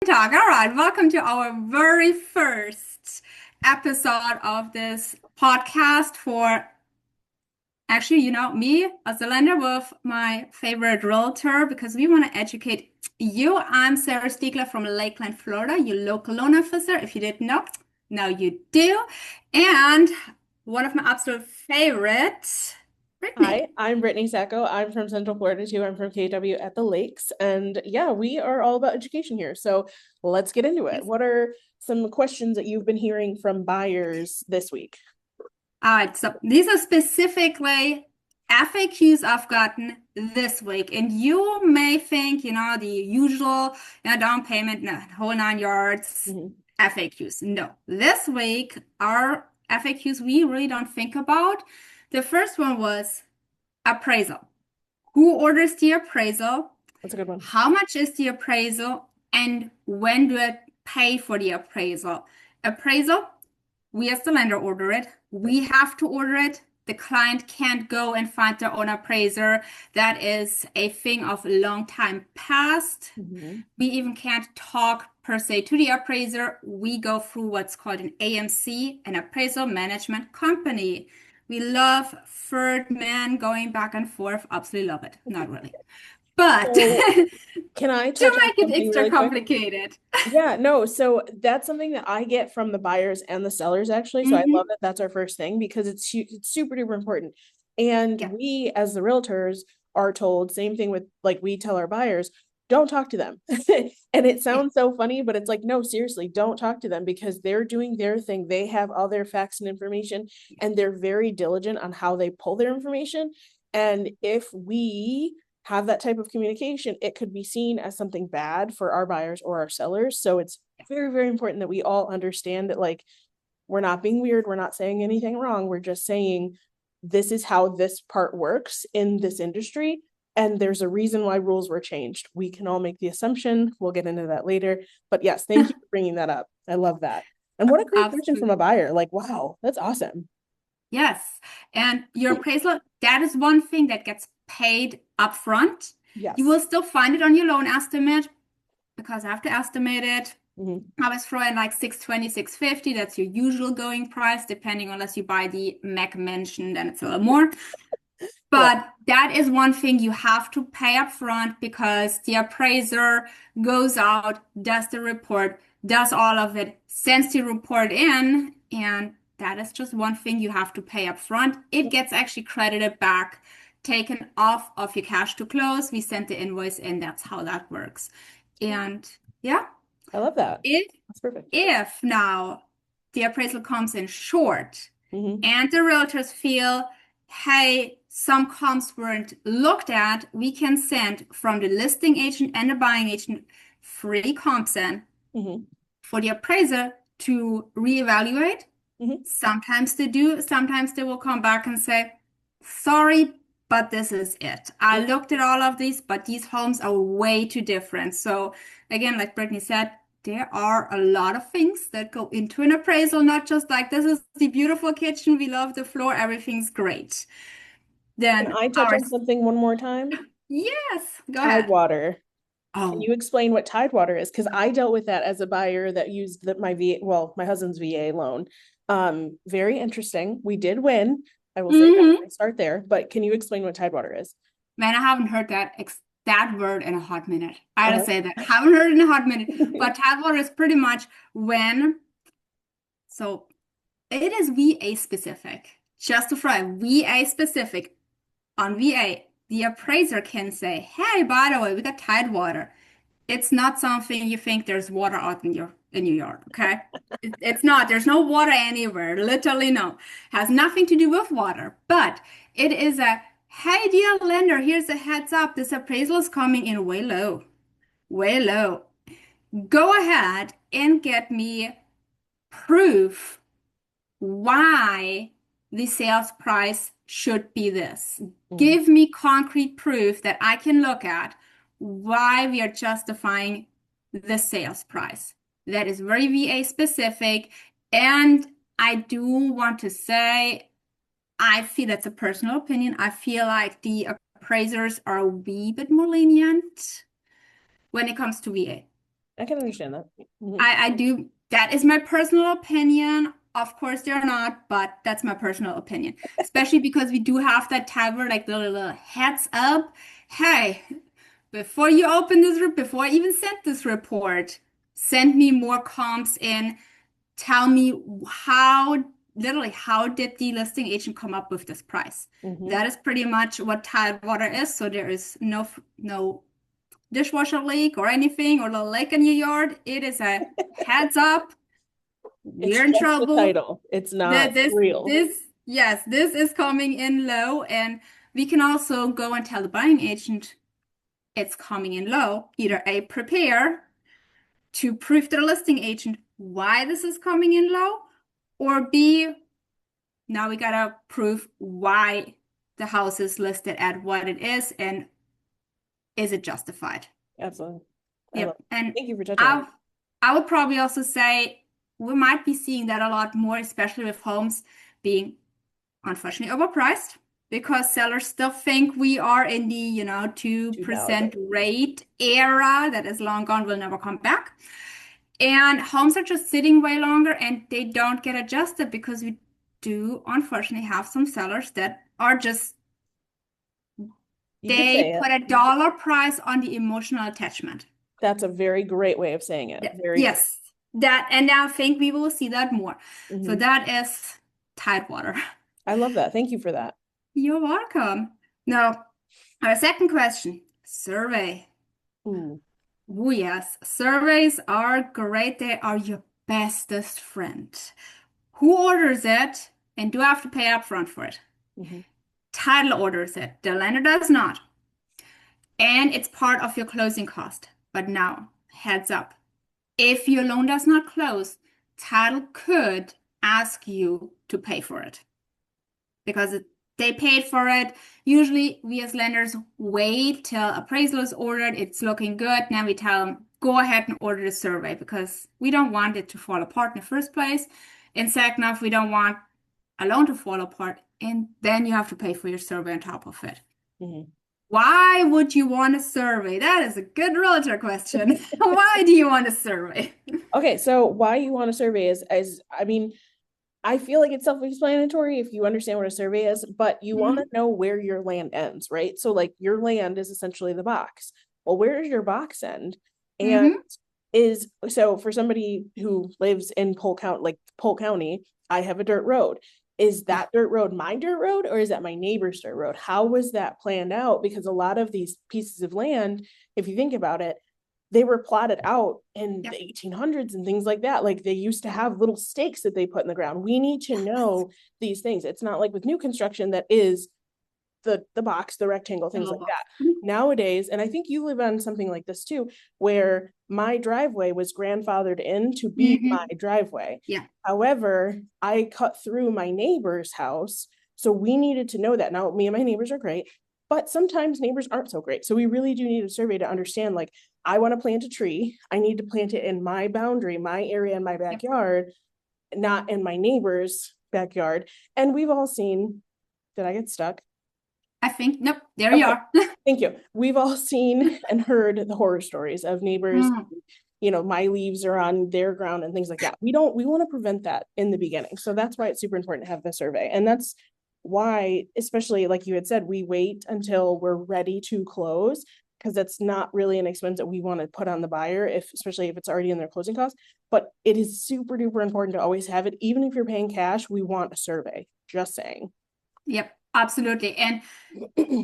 Talk. All right, welcome to our very first episode of this podcast for me as a lender with my favorite realtor because we want to educate you. I'm Sarah Stiegler from Lakeland, Florida, your local loan officer. If you didn't know, now you do. And one of my absolute favorites, Hi, Brittany. I'm Brittany Sacco. I'm from Central Florida too. I'm from KW at the Lakes. And yeah, we are all about education here. So let's get into it. Yes. What are some questions that you've been hearing from buyers this week? All right, so these are specifically FAQs I've gotten this week, and you may think, the usual, down payment, no, whole nine yards, Mhm. FAQs. No, this week our FAQs we really don't think about. The first one was appraisal. Who orders the appraisal? That's a good one. How much is the appraisal? And when do I pay for the appraisal? Appraisal, we as the lender order it. Right. We have to order it. The client can't go and find their own appraiser. That is a thing of a long time past. Mhm. We even can't talk per se to the appraiser. We go through what's called an AMC, an appraisal management company. We love third man going back and forth. Absolutely love it. Not really. But So to can I touch on make it something extra really quick? complicated. Yeah, no. So that's something that I get from the buyers and the sellers actually. So I love Hmm. that that's our first thing because it's super duper important. And Yeah. we as the realtors are told same thing with like we tell our buyers, don't talk to them. And it Yeah. sounds so funny, but it's like no, seriously, don't talk to them because they're doing their thing. They have all their facts and information and they're very diligent on how they pull their information. And if we have that type of communication, it could be seen as something bad for our buyers or our sellers. So it's very, very important that we all understand that, like, we're not being weird. We're not saying anything wrong. We're just saying this is how this part works in this industry. And there's a reason why rules were changed. We can all make the assumption. We'll get into that later. But yes, thank you for bringing that up. I love that. And what a great question from a Absolutely. buyer. Like, wow, that's awesome. Yes. And your appraisal, that is one thing that gets paid upfront. You will Yes. still find it on your loan estimate because I have to estimate it. Mhm. I was throwing like 620, 650. That's your usual going price, depending unless you buy the Mac mentioned, then it's a little more. Yeah. But that is one thing you have to pay up front because the appraiser goes out, does the report, does all of it, sends the report in, and that is just one thing you have to pay up front. It gets actually credited back, taken off of your cash to close. We send the invoice in. That's how that works. And yeah, I love that. if That's perfect. if now the appraisal comes in short Hmm. and the realtors feel, hey, some comps weren't looked at, we can send from the listing agent and the buying agent free comps in Hmm. for the appraiser to reevaluate. Hmm. Sometimes they do, sometimes they will come back and say, sorry, but this is it. I looked at all of these, but these homes are way too different. So, again, like Brittany said, there are a lot of things that go into an appraisal, not just like this is the beautiful kitchen, we love the floor, everything's great. Can Then I touch our, on something one more time? yes, go ahead. Tidewater. Can Oh, you explain what Tidewater is? Because I dealt with that as a buyer that used my VA, well, my husband's VA loan. Very interesting. We did win. I will say that. mm-hmm. I start there, but can you explain what Tidewater is? Man, I haven't heard that word in a hot minute. I gotta Uh-huh. say that. Haven't heard it in a hot minute. But Tadwater is pretty much when, so it is VA specific. Just to fry, VA specific. On VA, the appraiser can say, hey, by the way, we got Tidewater. It's not something you think there's water out in your yard, okay? It's not. There's no water anywhere. Literally no. Has nothing to do with water. But it is a, hey, dear lender, here's a heads up. This appraisal is coming in way low. Way low. Go ahead and get me proof why the sales price should be this. Mhm. Give me concrete proof that I can look at why we are justifying the sales price. That is very VA specific. And I do want to say, I feel that's a personal opinion. I feel like the appraisers are a wee bit more lenient when it comes to VA. I can understand that. Mhm. I do. That is my personal opinion. Of course, they're not, but that's my personal opinion. Especially because we do have that type of like little heads up. Hey, before you open this, before I even sent this report, send me more comps in. Tell me how, literally, how did the listing agent come up with this price? Mhm. That is pretty much what Tidewater is. So there is no dishwasher leak or anything or a lake in your yard. It is a heads up. It's We're in just the trouble. title. It's not This, real. yes, this is coming in low. And we can also go and tell the buying agent it's coming in low. Either A, prepare to prove to the listing agent why this is coming in low, or B, now we gotta prove why the house is listed at what it is and is it justified. Absolutely. I love Yep. it. And Thank you for touching on I I would probably also say we might be seeing that a lot more, especially with homes being unfortunately overpriced because sellers still think we are in the, 2% 2000. rate era that is long gone, will never come back. And homes are just sitting way longer and they don't get adjusted because we do unfortunately have some sellers that are just You could they say it. put a dollar price on the emotional attachment. That's a very great way of saying it. Very great. Yes, that, and I think we will see that more. So Mhm. that is Tidewater. I love that. Thank you for that. You're welcome. Now, our second question, survey. Ooh. Oh, yes, surveys are great. They are your bestest friend. Who orders it and do I have to pay upfront for it? Mhm. Title orders it. The lender does not. And it's part of your closing cost. But now, heads up. If your loan does not close, title could ask you to pay for it because they paid for it. Usually, we as lenders wait till appraisal is ordered. It's looking good. Now we tell them, go ahead and order the survey because we don't want it to fall apart in the first place. And second off, we don't want a loan to fall apart. And then you have to pay for your survey on top of it. Mhm. Why would you want a survey? That is a good realtor question. Why do you want a survey? Okay, so why you want a survey is I mean, I feel like it's self-explanatory if you understand what a survey is, but you want to Mhm. know where your land ends, right? So like your land is essentially the box. Well, where is your box end? And Mhm. is so for somebody who lives in Polk County, I have a dirt road. Is Yeah. that dirt road my dirt road or is that my neighbor's dirt road? How was that planned out? Because a lot of these pieces of land, if you think about it, they were plotted out in Yep. the 1800s and things like that. Like they used to have little stakes that they put in the ground. We need to know these things. It's not like with new construction that is the box, the rectangle, The things little like box. that. Nowadays, and I think you live on something like this too, where my driveway was grandfathered in to be my Hmm. driveway. Yeah. However, I cut through my neighbor's house. So we needed to know that. Now, me and my neighbors are great, but sometimes neighbors aren't so great. So we really do need a survey to understand like, I want to plant a tree. I need to plant it in my boundary, my area in my Yep. backyard, not in my neighbor's backyard. And we've all seen, did I get stuck? I think, nope, there you Okay, are. thank you. We've all seen and heard the horror stories of neighbors, Mm. my leaves are on their ground and things like that. We want to prevent that in the beginning. So that's why it's super important to have the survey. And that's why, especially like you had said, we wait until we're ready to close because that's not really an expense that we want to put on the buyer, especially if it's already in their closing costs. But it is super duper important to always have it. Even if you're paying cash, we want a survey. Just saying. Yep, absolutely. And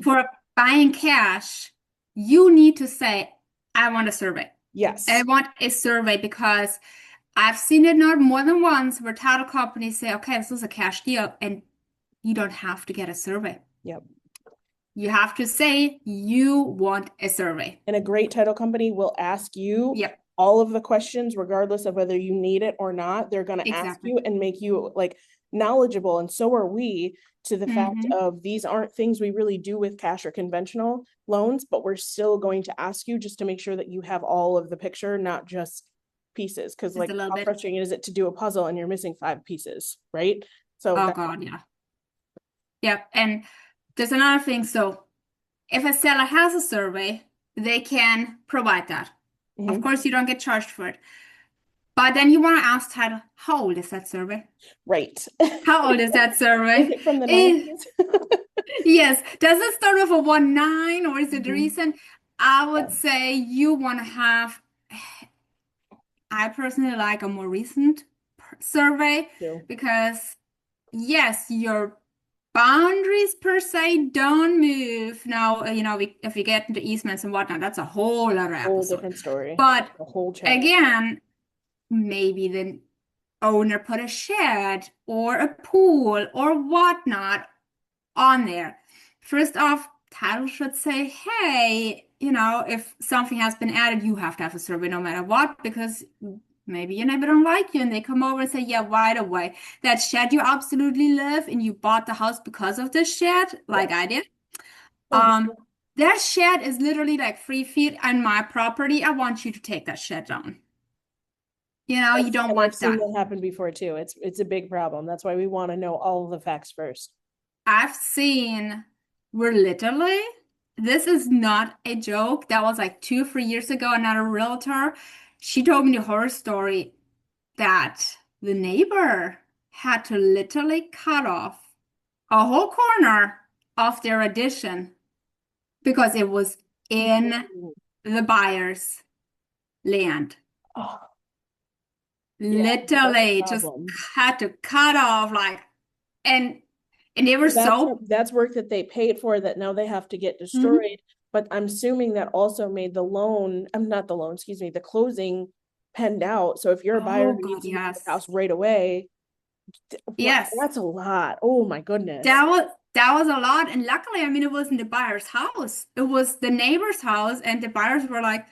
for buying cash, you need to say, I want a survey. I Yes. want a survey because I've seen it not more than once where title companies say, okay, this is a cash deal, and you don't have to get a survey. Yep. You have to say you want a survey. And a great title company will ask you Yep, all of the questions, regardless of whether you need it or not. They're going to ask exactly. you and make you like knowledgeable. And so are we to the fact Hmm. of these aren't things we really do with cash or conventional loans, but we're still going to ask you just to make sure that you have all of the picture, not just pieces. Cause Just like a little how bit. frustrating is it to do a puzzle and you're missing 5 pieces, right? So Oh that God, yeah. Yep. And there's another thing. So if a seller has a survey, they can provide that. Of Mhm. course, you don't get charged for it. But then you want to ask title, how old is that survey? Right. How old is that Is survey? it from the Eh, 90s? yes. Does it start with a 1.9 or is it Mhm. recent? I Yeah. would say you want to have, I personally like a more recent survey Too. because, yes, your boundaries per se don't move. Now, if you get into easements and whatnot, that's a whole other Whole episode. different story. But A whole chapter. again, maybe the owner put a shed or a pool or whatnot on there. First off, title should say, hey, if something has been added, you have to have a survey no matter what, because maybe your neighbor don't like you and they come over and say, yeah, right away. That shed you absolutely love and you bought the house because of this shed, Yeah. like I did. Mhm. Um, that shed is literally like 3 feet on my property. I want you to take that shed down. You don't And I've want seen that. that happen before too. It's a big problem. That's why we want to know all of the facts first. I've seen we're literally, this is not a joke. That was like 2, 3 years ago. Another realtor, she told me the horror story that the neighbor had to literally cut off a whole corner of their addition because it was in Mhm. the buyer's land. Oh, yeah, that's a Literally just problem. had to cut off and and they were That's so that's work that they paid for that now they have to get mhm. destroyed. But I'm assuming that also made the loan, I'm not the loan, excuse me, the closing penned out. So if you're a buyer Oh who God, needs to move the yes. house right away, what Yes. that's a lot. Oh my goodness. That was a lot. And luckily, I mean, it wasn't the buyer's house. It was the neighbor's house. And the buyers were like,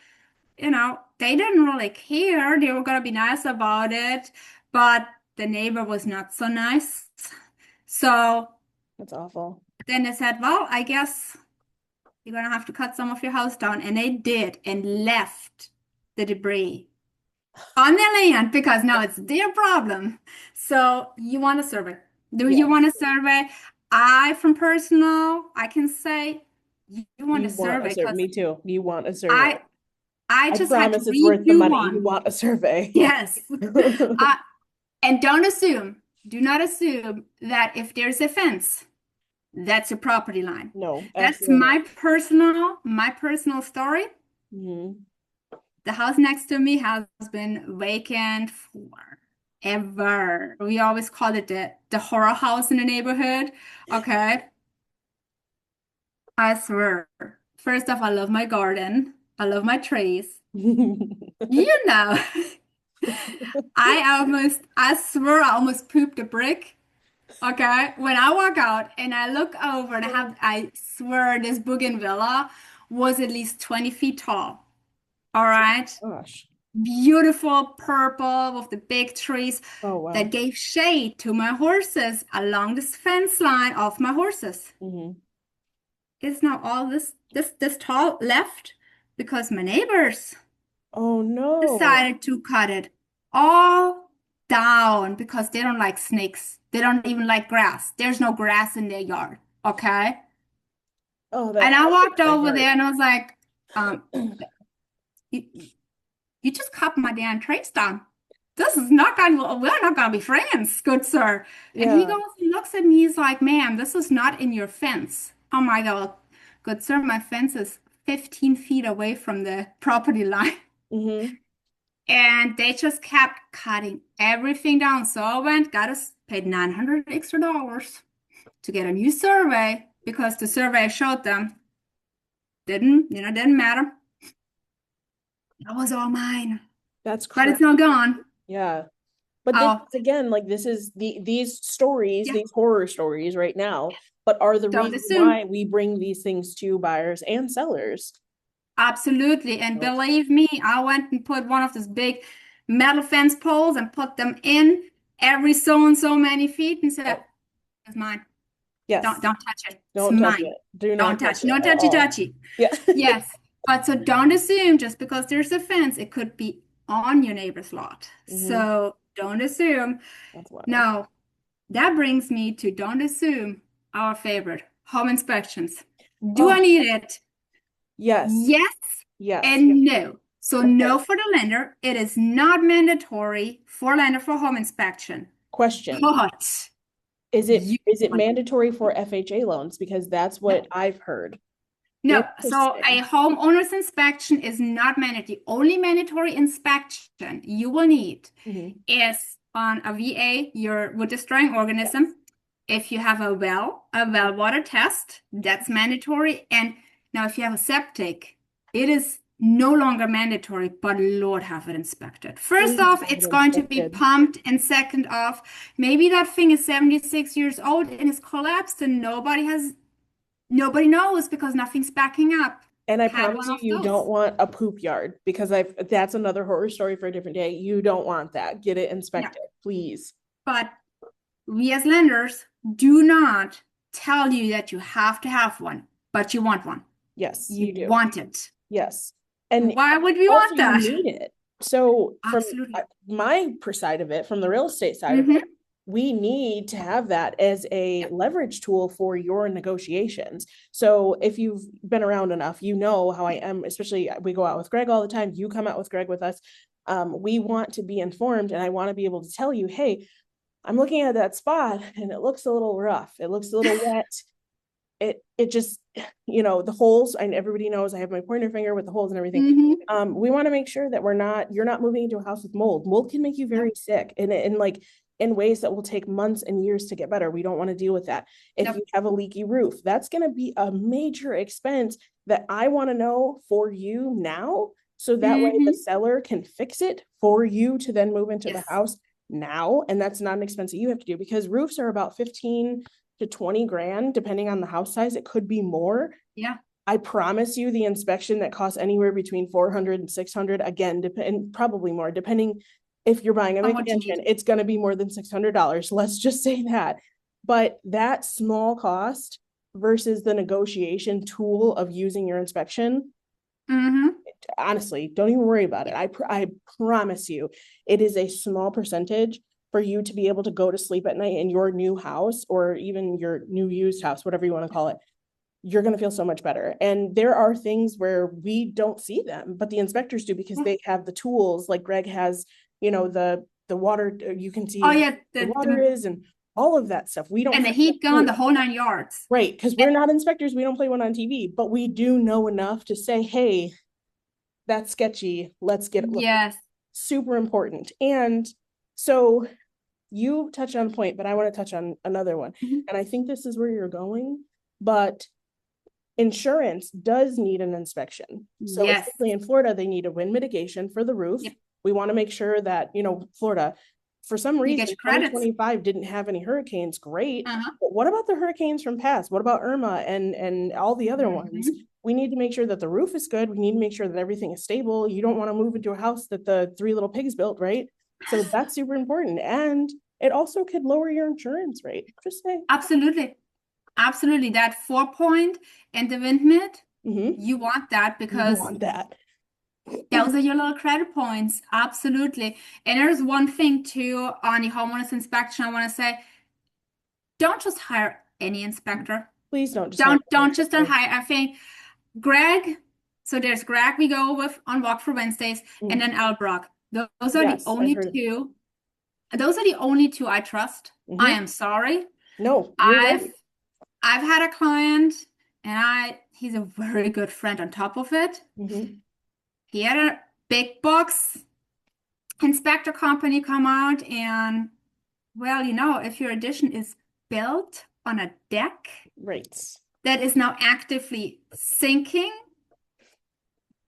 they didn't really care. They were gonna be nice about it. But the neighbor was not so nice. So That's awful. then they said, well, I guess you're gonna have to cut some of your house down. And they did and left the debris on their land because now it's their problem. So you want a survey. Do you want a Yes. survey? I can say you want a You want a survey survey. because Me too. You want a survey. I I I just had to promise it's worth the redo money. You one. want a survey. Yes. I, and do not assume that if there's a fence, that's a property line. No, That's absolutely my personal story. not. The house next to me has been vacant forever. We always call it the horror house in the neighborhood. Okay. I swear. First off, I love my garden. I love my trees. Mhm. You know, I swear I almost pooped a brick. Okay. When I walk out and I look over and I swear this bougainvillea was at least 20 feet tall. All right. Gosh. Beautiful purple with the big trees Oh wow. that gave shade to my horses along this fence line of my horses. Hmm. It's now all this tall left because my neighbors Oh no. decided to cut it all down because they don't like snakes. They don't even like grass. There's no grass in their yard. Okay. Oh, And that I breaks walked my over heart. there and I was like, um, you, you just cut my damn trees down. This is not going to, we're not going to be friends, good sir. And he Yeah. goes and looks at me. He's like, ma'am, this is not in your fence. Oh my God, good sir, my fence is 15 feet away from the property line. Hmm. And they just kept cutting everything down. So I went, got us paid 900 extra dollars to get a new survey because the survey I showed them didn't matter. That was all mine, That's but it's crazy. not gone. Yeah. But this Oh, is again, like this is these stories, yeah, these horror stories right now, but are the don't reason assume. why we bring these things to buyers and sellers. Absolutely. And Nope. believe me, I went and put one of those big metal fence poles and put them in every so and so many feet and said, Yep. it's mine. Don't Yes. don't touch it. It's Don't touch mine. it. Do Don't not touch touch. it No at touchy all. touchy. Yeah. Yes. But so don't assume just because there's a fence, it could be on your neighbor's lot. Hmm. So don't assume. That's wild. Now, that brings me to don't assume our favorite home inspections. Do I Oh, need it? yes. Yes Yes. and no. So Okay. no for the lender. It is not mandatory for lender for home inspection. Question. But you Is it want mandatory for FHA loans? Because that's no. what I've heard. No, so a Interesting. homeowner's inspection is not mandatory. Only mandatory inspection you will need Mhm. is on a VA, your wood destroying organism. If you have a well water test, that's mandatory. And now if you have a septic, it is no longer mandatory, but Lord have it inspected. First Please off, have it it's going to be inspected. pumped, and second off, maybe that thing is 76 years old and is collapsed and nobody knows because nothing's backing up. And I Had promise one you, of you don't those. want a poop yard because that's another horror story for a different day. You don't want that. Get it No, inspected, please. but we as lenders do not tell you that you have to have one, but you want one. Yes, You you do. want it. Yes. And Why would we also want you that? need it. So from Absolutely. my side of it, from the real estate side of it, Mm-hmm. we need to have that as a Yeah. leverage tool for your negotiations. So if you've been around enough, you know how I am, especially we go out with Greg all the time. You come out with Greg with us. We want to be informed, and I want to be able to tell you, hey, I'm looking at that spot and it looks a little rough. It looks a little wet. It just, the holes, and everybody knows I have my pointer finger with the holes and everything. Mm-hmm. We want to make sure that you're not moving into a house with mold. Mold can make you No, very sick, and like in ways that will take months and years to get better. We don't want to deal with that. If no. you have a leaky roof, that's going to be a major expense that I want to know for you now, so that way the Mm-hmm. seller can fix it for you to then move into the Yes. house now. And that's not an expense that you have to do, because roofs are about 15 to 20 grand, depending on the house size. It could be more. Yeah. I promise you the inspection that costs anywhere between 400 and 600, again, and probably more, depending if you're buying a On what you McMansion, need. it's going to be more than $600. Let's just say that. But that small cost versus the negotiation tool of using your inspection, Mm-hmm. honestly, don't even worry about it. Yeah. I promise you, it is a small percentage for you to be able to go to sleep at night in your new house, or even your new used house, whatever you want to call it. You're going to feel so much better. And there are things where we don't see them, but the inspectors do, because Yeah. they have the tools. Like Greg has, the water, you can see Oh how yeah, the water is and all of that stuff. We don't and the have that heat gun, tool. the whole 9 yards. Right, because we're not inspectors, we don't play one on TV, but we do know enough to say, hey, that's sketchy. Let's get it looked at. Yes. Super important. And so you touched on a point, but I want to touch on another one. Mhm. And I think this is where you're going, but insurance does need an inspection. So Yes. especially in Florida, they need a wind mitigation for the roof. Yep. We want to make sure that, Florida, for some You get reason, your credits. 2025 didn't have any hurricanes. Great. Uh-huh. But what about the hurricanes from past? What about Irma and all the other ones? Mm-hmm. We need to make sure that the roof is good. We need to make sure that everything is stable. You don't want to move into a house that the three little pigs built, right? So that's super important. And it also could lower your insurance rate. Just say. Absolutely. Absolutely. That 4 point and the wind mid, Mm-hmm. you want that You because want that. those are your little credit points. Absolutely. And there's one thing too on the homeowners inspection I want to say, don't just hire any inspector. Please don't just hire Don't just inspector. hire. I think Greg, so there's Greg we go with on Walk for Wednesdays, and Mm. then Albrock. Those are the Yes, I've only heard of. two. Those are the only two I trust. I Mm-hmm. am sorry. No, you're I've right. I've had a client and he's a very good friend on top of it. Mm-hmm. He had a big box inspector company come out and well, if your addition is built on a deck Right. that is now actively sinking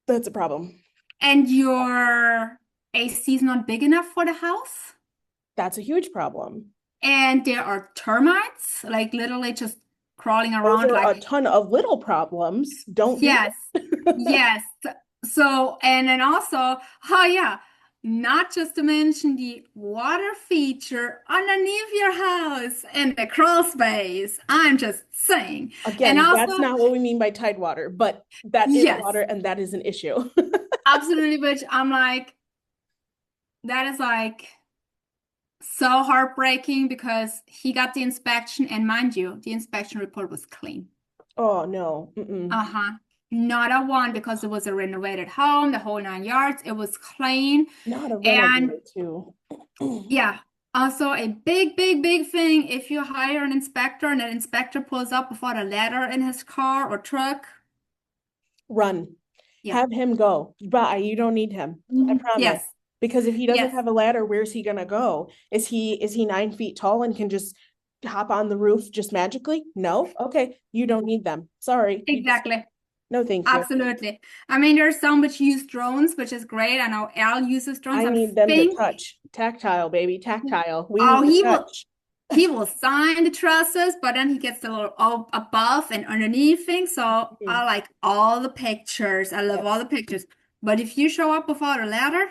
That's a problem. and your AC is not big enough for the house That's a huge problem. and there are termites like literally just crawling Those around are like a ton of little problems. Don't do yes. it. Yes. So, and then also, oh yeah, not just to mention the water feature underneath your house and the crawl space. I'm just saying. And Again, also, that's not what we mean by tide water, but that is yes, water and that is an issue. absolutely, which I'm like, that is like so heartbreaking because he got the inspection and mind you, the inspection report was clean. Oh, no. Mm-mm. Uh-huh. Not a one, because it was a renovated home, the whole 9 yards. It was clean. Not a And renovated too. yeah, also a big, big, big thing. If you hire an inspector and that inspector pulls up without a ladder in his car or truck, Run. yeah. Have him go. Bye. You don't need him. I promise. Yes, Because if he doesn't yes, have a ladder, where's he gonna go? Is he 9 feet tall and can just hop on the roof just magically? No? Okay. You don't need them. Sorry. You just exactly. no thank you. Absolutely. I mean, there's some which use drones, which is great. I know Al uses drones. I I need them to think, touch. Tactile, baby. Tactile. We oh, need to touch. he will sign the trusses, but then he gets a little above and underneath things. So I like all the pictures. I love all the Yes. pictures. But if you show up without a ladder,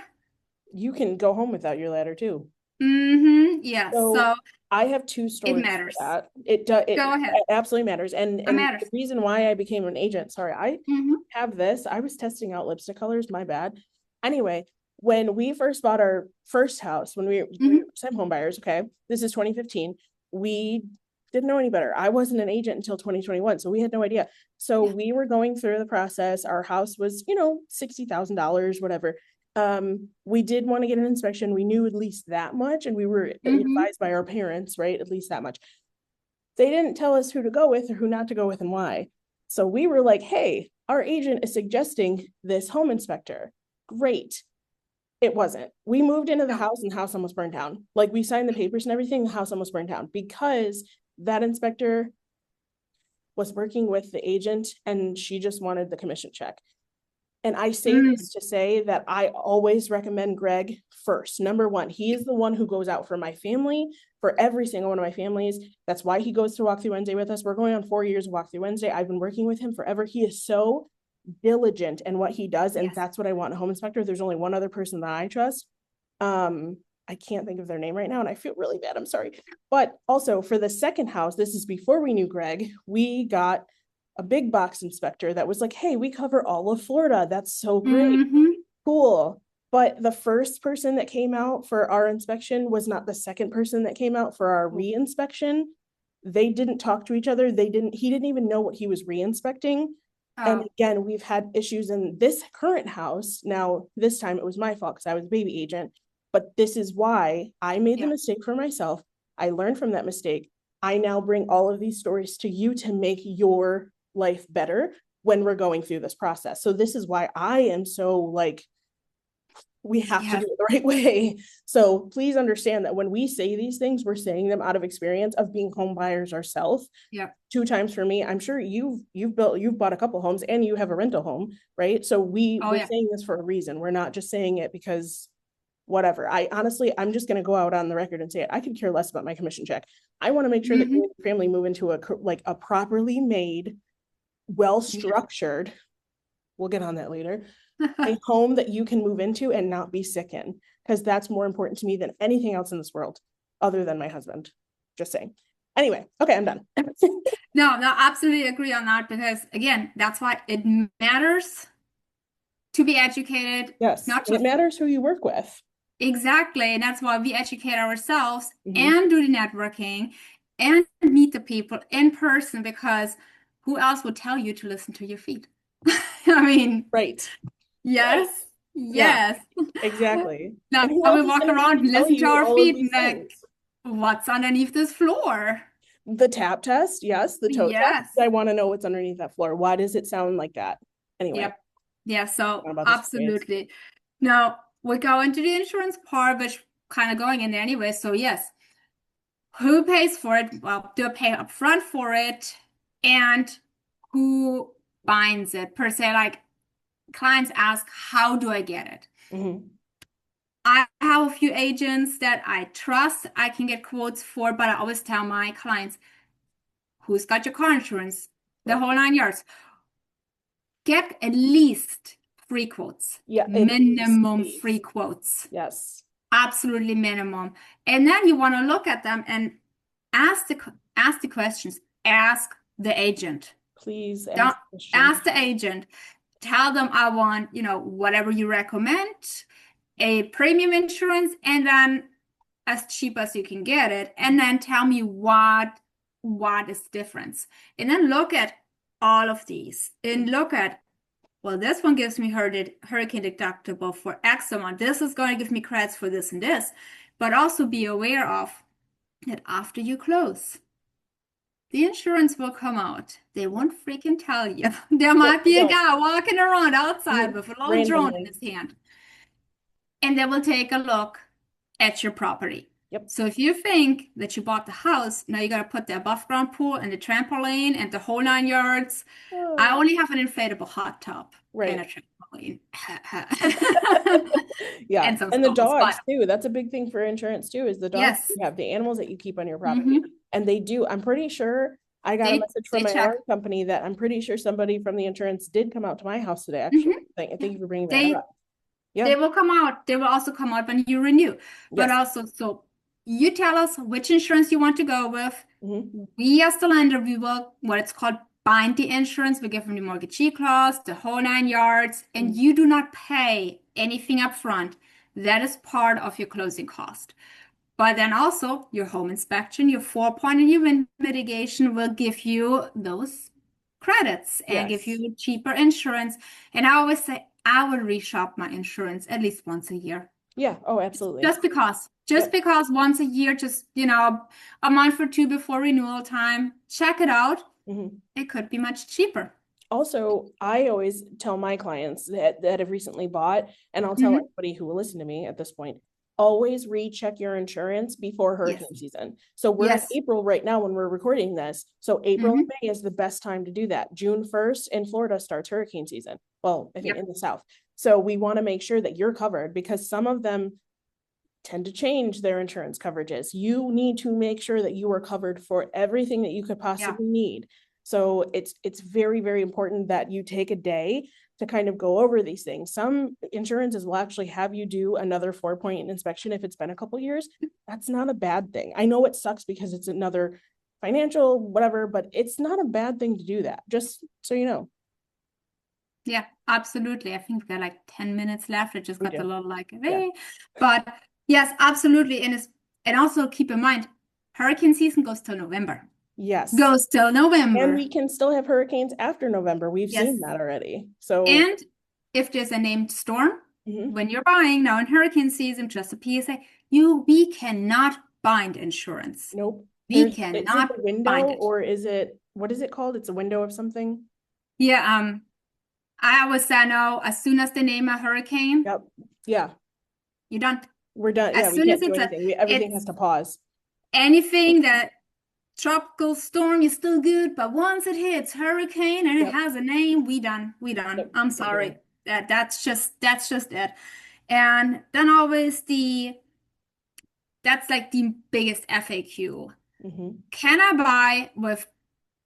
You can go home without your ladder too. yeah. So So I have two it stories for matters. that. It Go ahead. absolutely matters. It And matters. the reason why I became an agent, sorry, I Mm-hmm. have this. I was testing out lipstick colors, my bad. Anyway, when we first bought our first house, when we Mm-hmm. were first home buyers, okay, this is 2015. We didn't know any better. I wasn't an agent until 2021, so we had no idea. So Yeah. we were going through the process. Our house was, $60,000, whatever. We did want to get an inspection. We knew at least that much, and we were Mm-hmm. advised by our parents, right? At least that much. They didn't tell us who to go with or who not to go with and why. So we were like, hey, our agent is suggesting this home inspector. Great. It wasn't. We moved into the No. house and the house almost burned down. Like we signed the papers and everything, the house almost burned down because that inspector was working with the agent and she just wanted the commission check. And I say Mm. this to say that I always recommend Greg first. Number one, he is the one who goes out for my family, for every single one of my families. That's why he goes to Walk Through Wednesday with us. We're going on 4 years of Walk Through Wednesday. I've been working with him forever. He is so diligent in what he does. And Yes. that's what I want in a home inspector. There's only one other person that I trust. I can't think of their name right now and I feel really bad. I'm sorry. But also for the second house, this is before we knew Greg, we got a big box inspector that was like, hey, we cover all of Florida. That's so great. Mm-hmm. Cool. But the first person that came out for our inspection was not the second person that came out for our re-inspection. They didn't talk to each other. He didn't even know what he was re-inspecting. And Oh, again, we've had issues in this current house. Now, this time it was my fault because I was a baby agent. But this is why I made the yeah. mistake for myself. I learned from that mistake. I now bring all of these stories to you to make your life better when we're going through this process. So this is why I am so like, we have to do Yes. it the right way. So please understand that when we say these things, we're saying them out of experience of being home buyers ourselves. Yeah. 2 times for me. I'm sure you've bought a couple homes and you have a rental home, right? So Oh, we're yeah. saying this for a reason. We're not just saying it because whatever. I honestly, I'm just going to go out on the record and say it. I could care less about my commission check. I want to make sure that you Mm-hmm. and your family move into a properly made, well Yeah. structured. We'll get on that later. A home that you can move into and not be sick in, because that's more important to me than anything else in this world, other than my husband. Just saying. Anyway, okay, I'm done. No, no, absolutely agree on that because again, that's why it matters to be educated, Yes, not and it just matters who you work with. exactly, and that's why we educate ourselves Mhm. and do the networking and meet the people in person because who else would tell you to listen to your feet? I mean, Right. Right. yes, Yeah, yes. exactly. Now And who we else is walk going to be able around to and tell listen to you our all of feet and these like, things? what's underneath this floor? The tap test, yes. The toe test. Yes. I want to know what's underneath that floor. Why does it sound like that? Anyway, Yep. Yeah, so about this experience. absolutely. Now we go into the insurance part, which kind of going in there anyway. So yes, who pays for it? Well, do I pay upfront for it? And who binds it per se? Like clients ask, how do I get it? Mhm. I have a few agents that I trust I can get quotes for, but I always tell my clients, who's got your car insurance? The Right. whole 9 yards. Get at least 3 quotes, Yeah, at least, minimum three please. quotes, Yes. absolutely minimum. And then you want to look at them and ask the questions. Ask the agent. Please Don't ask questions. ask the agent. Tell them I want, whatever you recommend, a premium insurance, and then as cheap as you can get it, and then tell me what is the difference. And then look at all of these and look at well, this one gives me hurricane deductible for X amount. This is going to give me credits for this and this. But also be aware of that after you close, the insurance will come out. They won't freaking tell you. There No, might they be a don't. guy walking around outside Mhm. with a little drone in Randomly. his hand, and they will take a look at your property. Yep. So if you think that you bought the house, now you got to put the above ground pool and the trampoline and the whole 9 yards. I Oh, only have an inflatable hot tub and right. a trampoline Yeah. and some And the stalls, but dogs too. That's a big thing for insurance too, is the dogs you yes, have, the animals that you keep on your property. hmm And they do, I'm pretty sure I got a message from they my alarm check. company that I'm pretty sure somebody from the insurance did come out to my house today, actually. hmm Thank you for bringing that They up. Yeah. They will come out. They will also come out when you renew. But Yes. also, so you tell us which insurance you want to go with. Hmm. We, as the lender, we will what it's called bind the insurance. We give them the mortgagee clause, the whole 9 yards, and Hmm. you do not pay anything up front. That is part of your closing cost. But then also your home inspection, your 4-point and your wind mitigation will give you those credits and give Yes. you cheaper insurance. And I always say I will reshop my insurance at least once a year. Yeah. Oh, absolutely. Just Yep. because once a year, just, a month or two before renewal time, check it out. Hmm. It could be much cheaper. Also, I always tell my clients that have recently bought, and I'll tell Hmm. anybody who will listen to me at this point, always recheck your insurance before Yes. hurricane season. So we're in Yes. April right now when we're recording this. So April and Hmm. May is the best time to do that. June 1st in Florida starts hurricane season. Well, I think Yep. in the South. So we want to make sure that you're covered because some of them tend to change their insurance coverages. You need to make sure that you are covered for everything that you could Yeah. possibly need. So it's very, very important that you take a day to kind of go over these things. Some insurances will actually have you do another 4-point inspection if it's been a couple years. That's not a bad thing. I know it sucks because it's another financial whatever, but it's not a bad thing to do that. Just so you know. Yeah, absolutely. I think we got like 10 minutes left. I just We got a do. little like, Yeah. hey. But yes, absolutely. And also keep in mind, hurricane season goes till November. Yes. Goes till And November. we can still have hurricanes after November. We've Yes. seen that already. So, And if there's a named storm, mhm. when you're buying now in hurricane season, just a PSA, we cannot bind insurance. Nope. We Is it cannot the window bind it. or is it, what is it called? It's a window of something. Yeah, I always say no, as soon as they name a hurricane, Yep. Yeah. you're done. We're done. Yeah. As We soon as can't do anything. Everything has it's to pause. anything that tropical storm is still good, but once it hits hurricane and it Yep. has a name, we done. We done. Yep. I'm Can't do sorry. it. That's just it. And then always that's like the biggest FAQ. Hmm. Can I buy with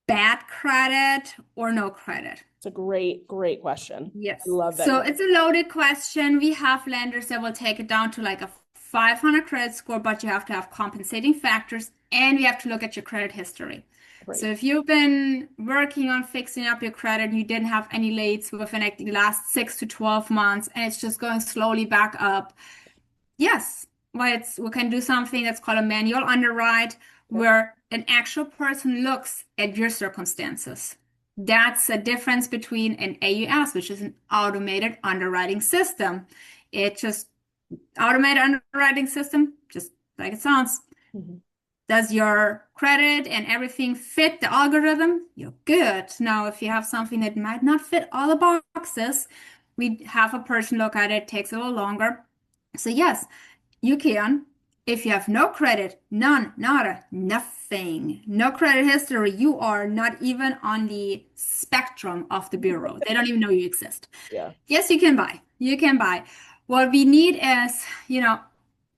bad credit or no credit? It's a great, great question. I Yes. love that So question. it's a loaded question. We have lenders that will take it down to like a 500 credit score, but you have to have compensating factors and you have to look at your credit history. So Right. if you've been working on fixing up your credit and you didn't have any lates within like the last 6 to 12 months and it's just going slowly back up, yes, we can do something that's called a manual underwrite, Yep. where an actual person looks at your circumstances. That's a difference between an AUS, which is an automated underwriting system. It just automated underwriting system, just like it sounds. Hmm. Does your credit and everything fit the algorithm? You're good. Now, if you have something that might not fit all the boxes, we have a person look at it, takes a little longer. So yes, you can. If you have no credit, none, nada, nothing, no credit history, you are not even on the spectrum of the bureau. They don't even know you exist. Yeah. Yes, you can buy. You can buy. What we need is,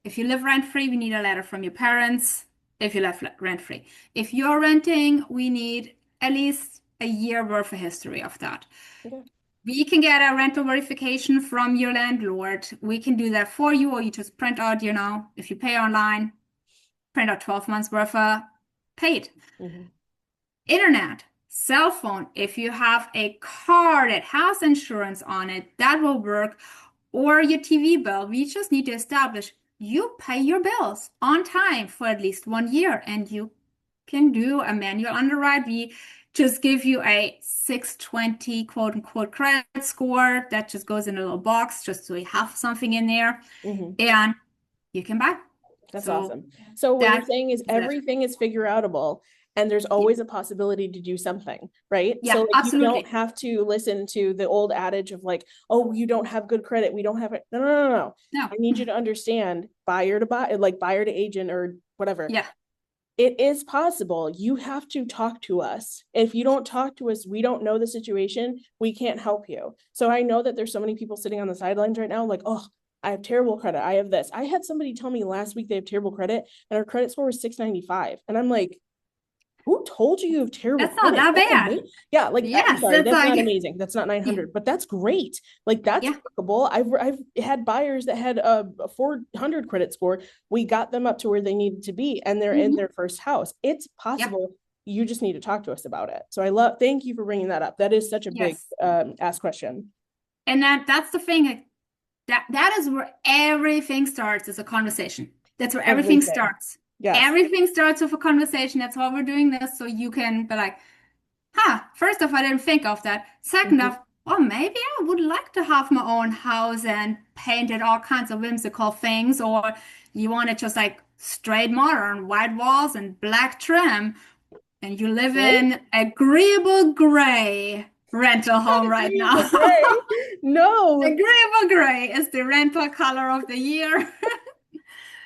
if you live rent-free, we need a letter from your parents. If you live rent-free. If you're renting, we need at least a year worth of history of that. Okay. We can get a rental verification from your landlord. We can do that for you, or you just print out, if you pay online, print out 12 months worth of paid. Hmm. Internet, cell phone, if you have a car that has insurance on it, that will work. Or your TV bill. We just need to establish you pay your bills on time for at least 1 year, and you can do a manual underwrite. just give you a 620 quote unquote credit score that just goes in a little box just so you have something in there Mhm. and you can buy. That's So awesome. So what you're that saying is is it. everything is figure outable and there's Yeah, always a possibility to do something, right? yeah, So like you don't absolutely. have to listen to the old adage of like, oh, you don't have good credit. We don't have it. No, no, no, no. No. I need you to understand buyer to buy, like buyer to agent or whatever. Yeah, It is possible. You have to talk to us. If you don't talk to us, we don't know the situation. We can't help you. So I know that there's so many people sitting on the sidelines right now, like, oh, I have terrible credit. I have this. I had somebody tell me last week they have terrible credit and our credit score was 695. And I'm like, who told you you have terrible that's not credit? that That's bad. amazing. Yeah, like I'm Yes, sorry, it's that's not like, amazing. That's not yeah, 900, but that's great. Like that's yeah. workable. I've had buyers that had a 400 credit score. We got them up to where they needed to be, and they're in Hmm. their first house. It's Yeah, possible. You just need to talk to us about it. So I love. Thank you for bringing that up. That is such a big yes. ask question. And that's the thing. Like, that is where everything starts is a conversation. That's where everything Everything. starts. Yes. Everything starts with a conversation. That's why we're doing this. So you can be like, huh, first off, I didn't think of that. Second Mhm. off, oh, maybe I would like to have my own house and paint it all kinds of whimsical things. Or you want it just like straight modern, white walls and black trim. And you live Right? in agreeable gray rental Not home right agreeable now. gray. No. Agreeable gray is the rental color of the year.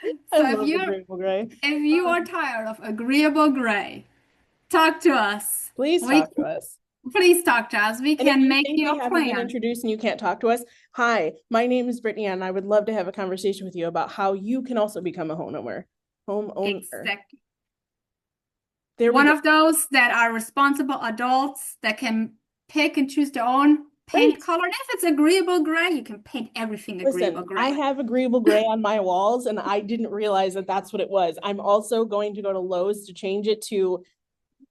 I So if love you're agreeable gray. if you are tired of agreeable gray, talk to us. Please We talk to us. please talk to us. We And if can you make think you we a haven't been plan. introduced and you can't talk to us, hi, my name is Brittany, and I would love to have a conversation with you about how you can also become a homeowner. Homeowner. Exactly. There we One go. of those that are responsible adults that can pick and choose their own paint Right. color. And if it's agreeable gray, you can paint everything Listen, agreeable I gray. have agreeable gray on my walls, and I didn't realize that that's what it was. I'm also going to go to Lowe's to change it to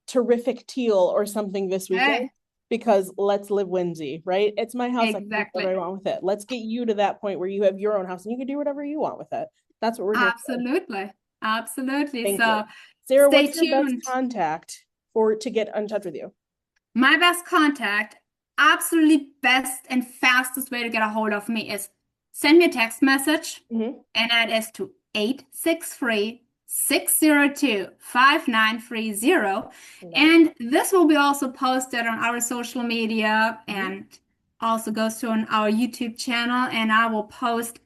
terrific teal or something this weekend Hey, because let's live whimsy, right? It's my house. I can do whatever exactly. I want with it. Let's get you to that point where you have your own house and you can do whatever you want with it. That's what we're here for. Absolutely. Absolutely. Thank you. So Sarah, stay what's your best tuned. contact for to get in touch with you? My best contact, absolutely best and fastest way to get a hold of me is send me a text message, Mm-hmm. and that is to 863-602-5930. Love it. And this will be also posted on our social media Mm-hmm. and also goes to on our YouTube channel. And I will post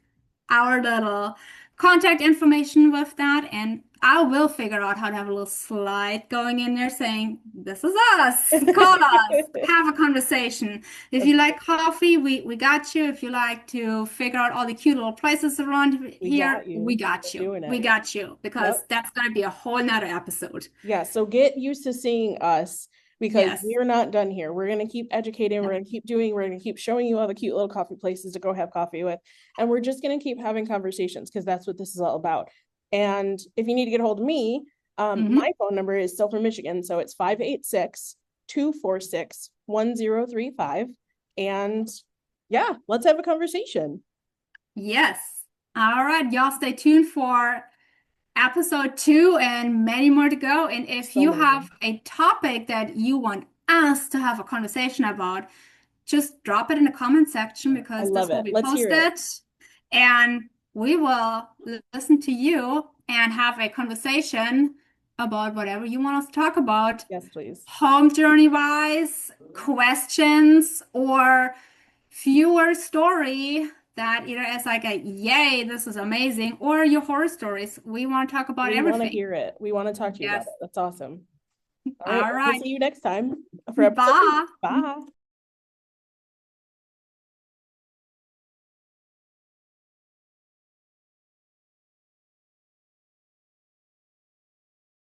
our little contact information with that. And I will figure out how to have a little slide going in there saying, this is us, call us, have a conversation. If That's you like great. coffee, we got you. If you like to figure out all the cute little places around We here, got we you. got We're you. doing We it. got you because Yep. that's going to be a whole nother episode. Yeah. So get used to seeing us because Yes. we're not done here. We're going to keep educating. We're Yep. going to keep doing, we're going to keep showing you all the cute little coffee places to go have coffee with. And we're just going to keep having conversations because that's what this is all about. And if you need to get a hold of me, Hmm. my phone number is still from Michigan. So it's 586-246-1035. And yeah, let's have a conversation. Yes. All right. Y'all stay tuned for episode 2 and many more to go. And if So you many. have a topic that you want us to have a conversation about, just drop it in the comment section I because love this will it. be Let's hear it. posted and we will listen to you and have a conversation about whatever you want us to talk about, Yes, please. home journey wise, questions, or viewer story that either is like a yay, this is amazing, or your horror stories. We want to talk about We want to everything. hear it. We want to talk to you about Yes. it. That's awesome. All right. All We'll right. see you next time for episode 2. Bye. Bye.